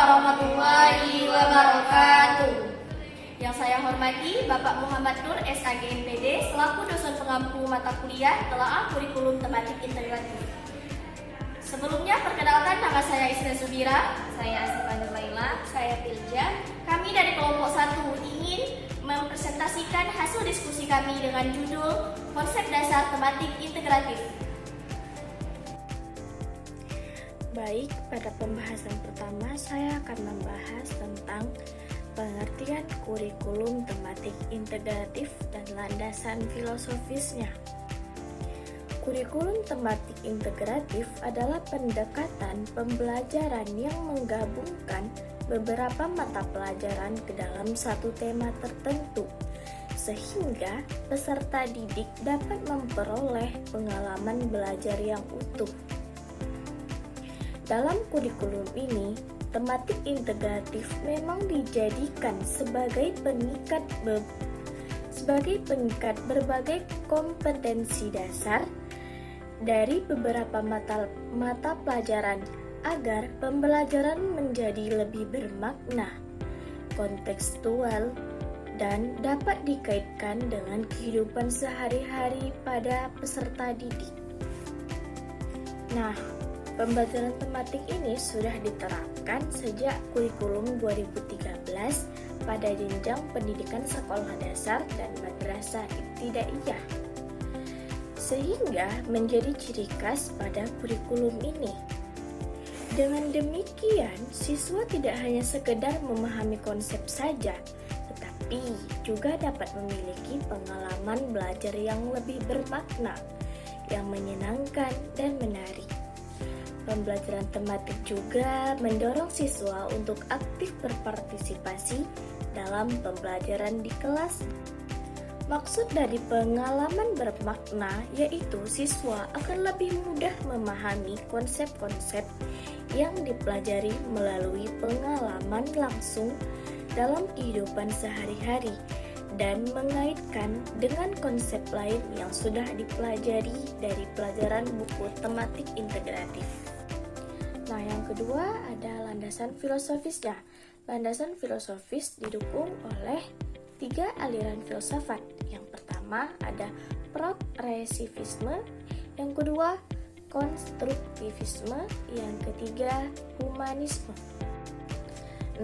warahmatullahi wabarakatuh. Yang saya hormati Bapak Muhammad Nur SAG MPD selaku dosen pengampu mata kuliah Telaah Kurikulum Tematik Integratif. Sebelumnya perkenalkan, nama saya Isra Subira, Saya Asifa Nur Laila. saya Pilja. Kami dari kelompok 1 ingin mempresentasikan hasil diskusi kami dengan judul Konsep Dasar Tematik Integratif. Baik, pada pembahasan pertama saya akan membahas tentang pengertian kurikulum tematik integratif dan landasan filosofisnya. Kurikulum tematik integratif adalah pendekatan pembelajaran yang menggabungkan beberapa mata pelajaran ke dalam satu tema tertentu, sehingga peserta didik dapat memperoleh pengalaman belajar yang utuh. Dalam kurikulum ini, tematik integratif memang dijadikan sebagai pengikat berbagai kompetensi dasar dari beberapa mata pelajaran agar pembelajaran menjadi lebih bermakna, kontekstual, dan dapat dikaitkan dengan kehidupan sehari-hari pada peserta didik. Nah, pembelajaran tematik ini sudah diterapkan sejak kurikulum 2013 pada jenjang pendidikan sekolah dasar dan madrasah ibtidaiyah, sehingga menjadi ciri khas pada kurikulum ini. Dengan demikian, siswa tidak hanya sekedar memahami konsep saja, tetapi juga dapat memiliki pengalaman belajar yang lebih bermakna, yang menyenangkan dan menarik. Pembelajaran tematik juga mendorong siswa untuk aktif berpartisipasi dalam pembelajaran di kelas. Maksud dari pengalaman bermakna yaitu siswa akan lebih mudah memahami konsep-konsep yang dipelajari melalui pengalaman langsung dalam kehidupan sehari-hari dan mengaitkan dengan konsep lain yang sudah dipelajari dari pelajaran buku tematik integratif. Nah, yang kedua ada landasan filosofisnya. Landasan filosofis didukung oleh 3 aliran filsafat. Yang pertama ada progresivisme, yang kedua konstruktivisme, yang ketiga humanisme.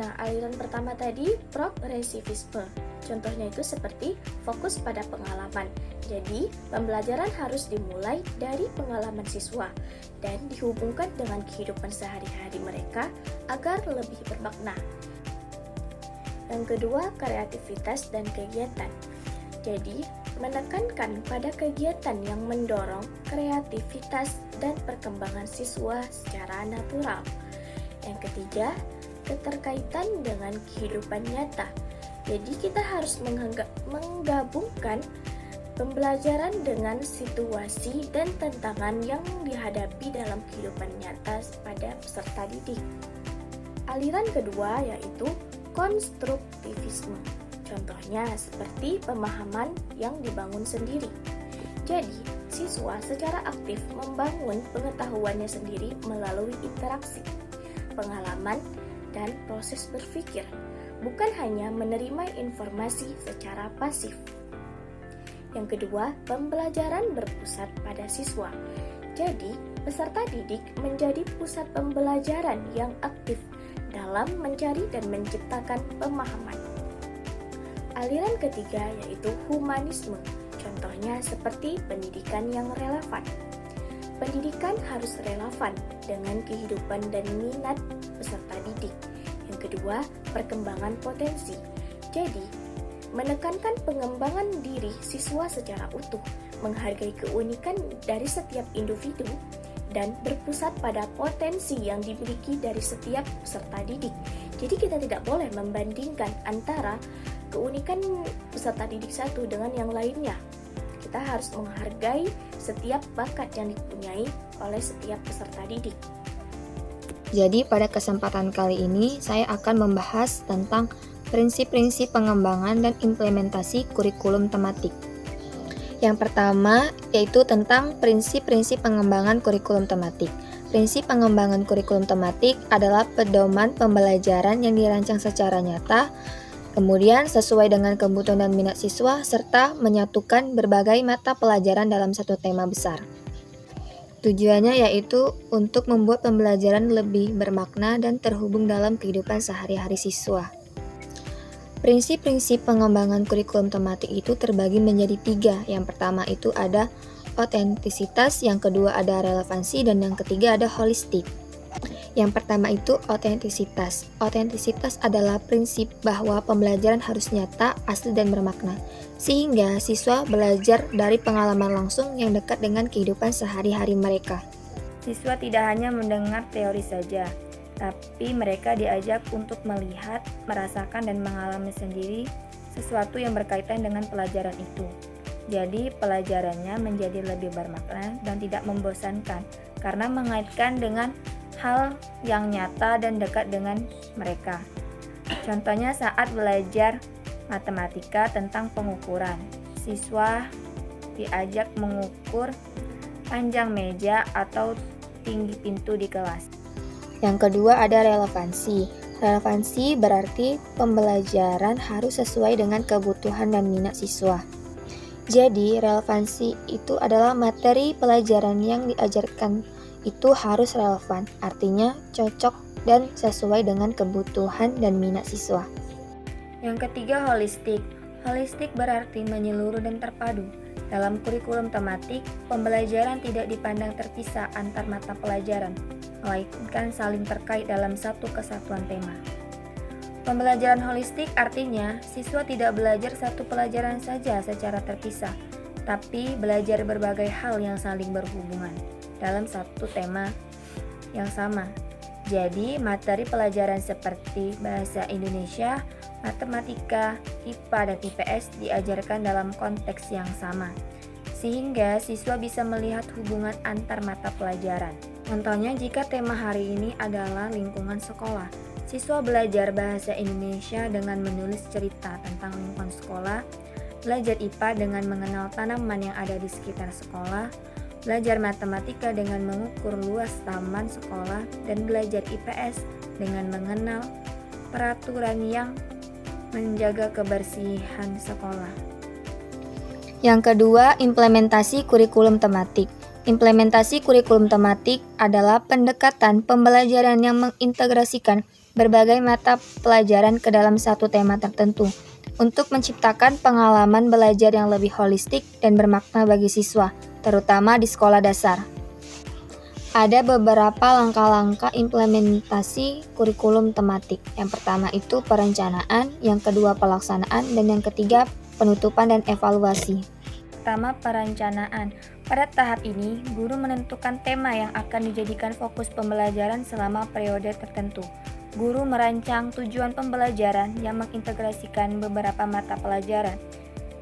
Nah, aliran pertama tadi progresivisme. Contohnya itu seperti fokus pada pengalaman. Jadi, pembelajaran harus dimulai dari pengalaman siswa dan dihubungkan dengan kehidupan sehari-hari mereka agar lebih bermakna. Yang kedua, kreativitas dan kegiatan. Jadi, menekankan pada kegiatan yang mendorong kreativitas dan perkembangan siswa secara natural. Yang ketiga, keterkaitan dengan kehidupan nyata. Jadi kita harus menggabungkan pembelajaran dengan situasi dan tantangan yang dihadapi dalam kehidupan nyata pada peserta didik. Aliran kedua yaitu konstruktivisme. Contohnya seperti pemahaman yang dibangun sendiri. Jadi, siswa secara aktif membangun pengetahuannya sendiri melalui interaksi, pengalaman, dan proses berpikir, bukan hanya menerima informasi secara pasif. Yang kedua, pembelajaran berpusat pada siswa. Jadi, peserta didik menjadi pusat pembelajaran yang aktif dalam mencari dan menciptakan pemahaman. Aliran ketiga yaitu humanisme. Contohnya seperti pendidikan yang relevan. Pendidikan harus relevan dengan kehidupan dan minat peserta didik. Yang kedua, perkembangan potensi. Jadi, menekankan pengembangan diri siswa secara utuh, menghargai keunikan dari setiap individu, dan berpusat pada potensi yang dimiliki dari setiap peserta didik. Jadi kita tidak boleh membandingkan antara keunikan peserta didik satu dengan yang lainnya. Kita harus menghargai setiap bakat yang dipunyai oleh setiap peserta didik. Jadi pada kesempatan kali ini saya akan membahas tentang prinsip-prinsip pengembangan dan implementasi kurikulum tematik. Yang pertama yaitu tentang prinsip-prinsip pengembangan kurikulum tematik. Prinsip pengembangan kurikulum tematik adalah pedoman pembelajaran yang dirancang secara nyata, kemudian sesuai dengan kebutuhan dan minat siswa, serta menyatukan berbagai mata pelajaran dalam satu tema besar. Tujuannya yaitu untuk membuat pembelajaran lebih bermakna dan terhubung dalam kehidupan sehari-hari siswa. Prinsip-prinsip pengembangan kurikulum tematik itu terbagi menjadi 3. Yang pertama itu ada otentisitas, yang kedua ada relevansi, dan yang ketiga ada holistik. Yang pertama itu otentisitas. Otentisitas adalah prinsip bahwa pembelajaran harus nyata, asli, dan bermakna, sehingga siswa belajar dari pengalaman langsung yang dekat dengan kehidupan sehari-hari mereka. Siswa tidak hanya mendengar teori saja, tapi mereka diajak untuk melihat, merasakan, dan mengalami sendiri sesuatu yang berkaitan dengan pelajaran itu. Jadi, pelajarannya menjadi lebih bermakna dan tidak membosankan karena mengaitkan dengan hal yang nyata dan dekat dengan mereka. Contohnya saat belajar matematika tentang pengukuran, siswa diajak mengukur panjang meja atau tinggi pintu di kelas. Yang kedua ada relevansi. Relevansi berarti pembelajaran harus sesuai dengan kebutuhan dan minat siswa. Jadi, relevansi itu adalah materi pelajaran yang diajarkan itu harus relevan, artinya cocok dan sesuai dengan kebutuhan dan minat siswa. Yang ketiga, holistik. Holistik berarti menyeluruh dan terpadu. Dalam kurikulum tematik, pembelajaran tidak dipandang terpisah antar mata pelajaran, melainkan saling terkait dalam satu kesatuan tema. Pembelajaran holistik artinya siswa tidak belajar satu pelajaran saja secara terpisah, tapi belajar berbagai hal yang saling berhubungan dalam satu tema yang sama. Jadi, materi pelajaran seperti bahasa Indonesia, matematika, IPA, dan IPS diajarkan dalam konteks yang sama, sehingga siswa bisa melihat hubungan antar mata pelajaran. Contohnya, jika tema hari ini adalah lingkungan sekolah, siswa belajar bahasa Indonesia dengan menulis cerita tentang lingkungan sekolah, belajar IPA dengan mengenal tanaman yang ada di sekitar sekolah, belajar matematika dengan mengukur luas taman sekolah, dan belajar IPS dengan mengenal peraturan yang menjaga kebersihan sekolah. Yang kedua, implementasi kurikulum tematik. Implementasi kurikulum tematik adalah pendekatan pembelajaran yang mengintegrasikan berbagai mata pelajaran ke dalam satu tema tertentu untuk menciptakan pengalaman belajar yang lebih holistik dan bermakna bagi siswa, terutama di sekolah dasar. Ada beberapa langkah-langkah implementasi kurikulum tematik. Yang pertama itu perencanaan, yang kedua pelaksanaan, dan yang ketiga penutupan dan evaluasi. Pertama, perencanaan. Pada tahap ini, guru menentukan tema yang akan dijadikan fokus pembelajaran selama periode tertentu. Guru merancang tujuan pembelajaran yang mengintegrasikan beberapa mata pelajaran,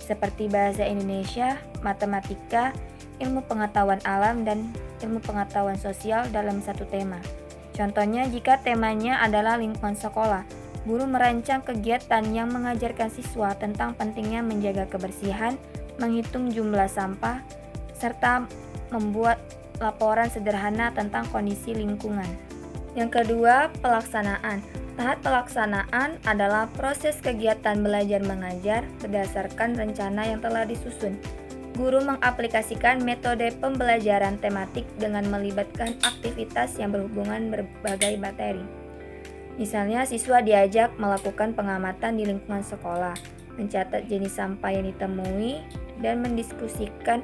seperti bahasa Indonesia, matematika, ilmu pengetahuan alam, dan ilmu pengetahuan sosial dalam satu tema. Contohnya, jika temanya adalah lingkungan sekolah, guru merancang kegiatan yang mengajarkan siswa tentang pentingnya menjaga kebersihan, menghitung jumlah sampah, serta membuat laporan sederhana tentang kondisi lingkungan. Yang kedua, pelaksanaan. Tahap pelaksanaan adalah proses kegiatan belajar mengajar berdasarkan rencana yang telah disusun. Guru mengaplikasikan metode pembelajaran tematik dengan melibatkan aktivitas yang berhubungan berbagai materi. Misalnya, siswa diajak melakukan pengamatan di lingkungan sekolah, mencatat jenis sampah yang ditemui, dan mendiskusikan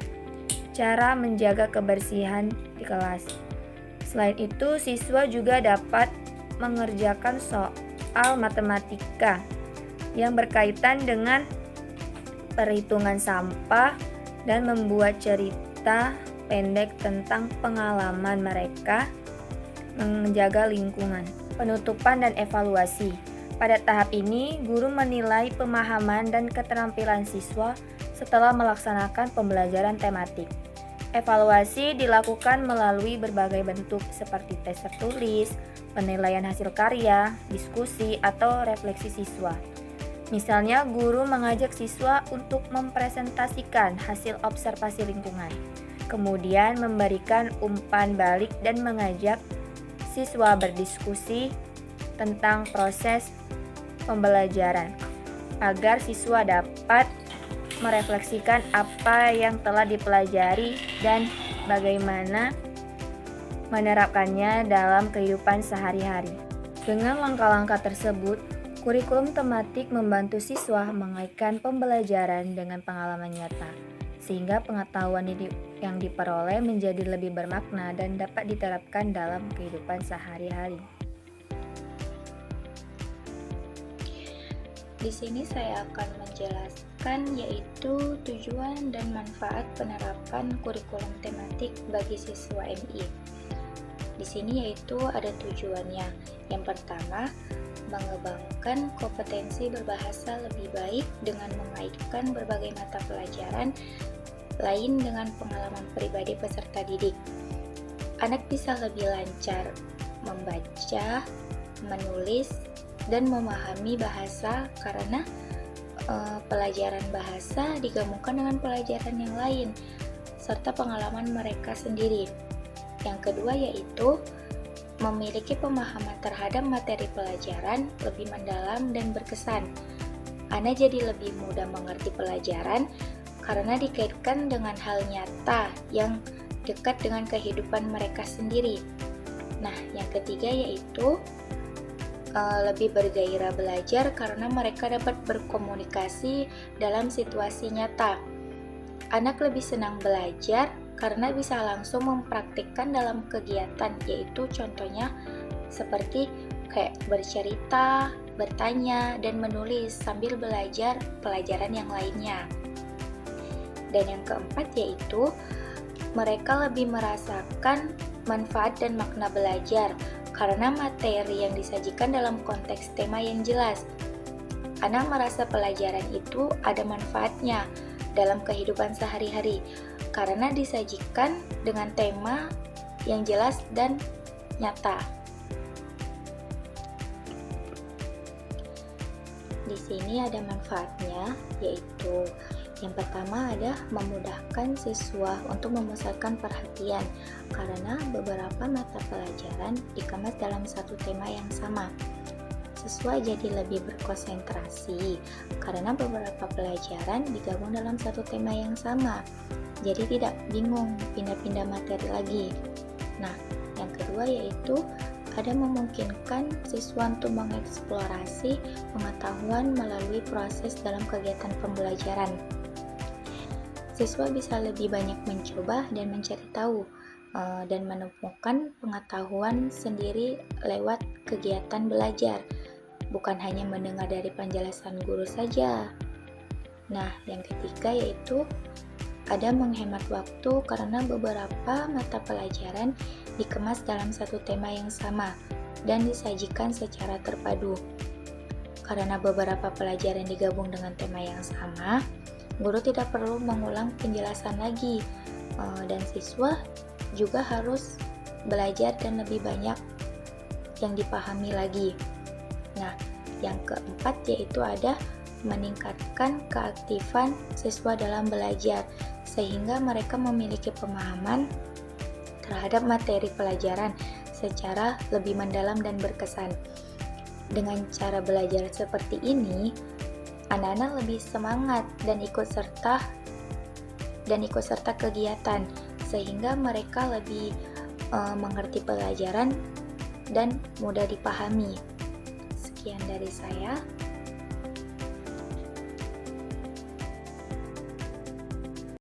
cara menjaga kebersihan di kelas. Selain itu, siswa juga dapat mengerjakan soal matematika yang berkaitan dengan perhitungan sampah dan membuat cerita pendek tentang pengalaman mereka menjaga lingkungan. Penutupan dan evaluasi. Pada tahap ini, guru menilai pemahaman dan keterampilan siswa setelah melaksanakan pembelajaran tematik. Evaluasi dilakukan melalui berbagai bentuk seperti tes tertulis, penilaian hasil karya, diskusi, atau refleksi siswa. Misalnya, guru mengajak siswa untuk mempresentasikan hasil observasi lingkungan. kemudian memberikan umpan balik dan mengajak siswa berdiskusi tentang proses pembelajaran agar siswa dapat merefleksikan apa yang telah dipelajari dan bagaimana menerapkannya dalam kehidupan sehari-hari. Dengan langkah-langkah tersebut, kurikulum tematik membantu siswa mengaitkan pembelajaran dengan pengalaman nyata, sehingga pengetahuan yang diperoleh menjadi lebih bermakna dan dapat diterapkan dalam kehidupan sehari-hari. Di sini saya akan menjelaskan yaitu tujuan dan manfaat penerapan kurikulum tematik bagi siswa MI. Di sini yaitu ada tujuannya. Yang pertama, mengembangkan kompetensi berbahasa lebih baik dengan mengaitkan berbagai mata pelajaran lain dengan pengalaman pribadi peserta didik. Anak bisa lebih lancar membaca, menulis, dan memahami bahasa karena pelajaran bahasa digabungkan dengan pelajaran yang lain serta pengalaman mereka sendiri. Yang kedua yaitu memiliki pemahaman terhadap materi pelajaran lebih mendalam dan berkesan. Anak jadi lebih mudah mengerti pelajaran karena dikaitkan dengan hal nyata yang dekat dengan kehidupan mereka sendiri. Nah, yang ketiga yaitu lebih bergairah belajar karena mereka dapat berkomunikasi dalam situasi nyata. Anak lebih senang belajar karena bisa langsung mempraktikkan dalam kegiatan, yaitu contohnya seperti kayak bercerita, bertanya, dan menulis sambil belajar pelajaran yang lainnya. Dan yang keempat yaitu mereka lebih merasakan manfaat dan makna belajar karena materi yang disajikan dalam konteks tema yang jelas. Anak merasa pelajaran itu ada manfaatnya dalam kehidupan sehari-hari karena disajikan dengan tema yang jelas dan nyata. Di sini ada manfaatnya, yaitu yang pertama ada memudahkan siswa untuk memusatkan perhatian karena beberapa mata pelajaran dikemas dalam satu tema yang sama. Siswa jadi lebih berkonsentrasi karena beberapa pelajaran digabung dalam satu tema yang sama. Jadi tidak bingung pindah-pindah materi lagi. Nah, yang kedua yaitu ada memungkinkan siswa untuk mengeksplorasi pengetahuan melalui proses dalam kegiatan pembelajaran. Siswa bisa lebih banyak mencoba dan mencari tahu dan menemukan pengetahuan sendiri lewat kegiatan belajar, bukan hanya mendengar dari penjelasan guru saja. Nah, yang ketiga yaitu ada menghemat waktu karena beberapa mata pelajaran dikemas dalam satu tema yang sama dan disajikan secara terpadu. Karena beberapa pelajaran digabung dengan tema yang sama, guru tidak perlu mengulang penjelasan lagi, dan siswa juga harus belajar dan lebih banyak yang dipahami lagi. Nah, yang keempat yaitu ada meningkatkan keaktifan siswa dalam belajar, sehingga mereka memiliki pemahaman terhadap materi pelajaran secara lebih mendalam dan berkesan. Dengan cara belajar seperti ini, anak-anak lebih semangat dan ikut serta kegiatan, sehingga mereka lebih mengerti pelajaran dan mudah dipahami. Sekian dari saya.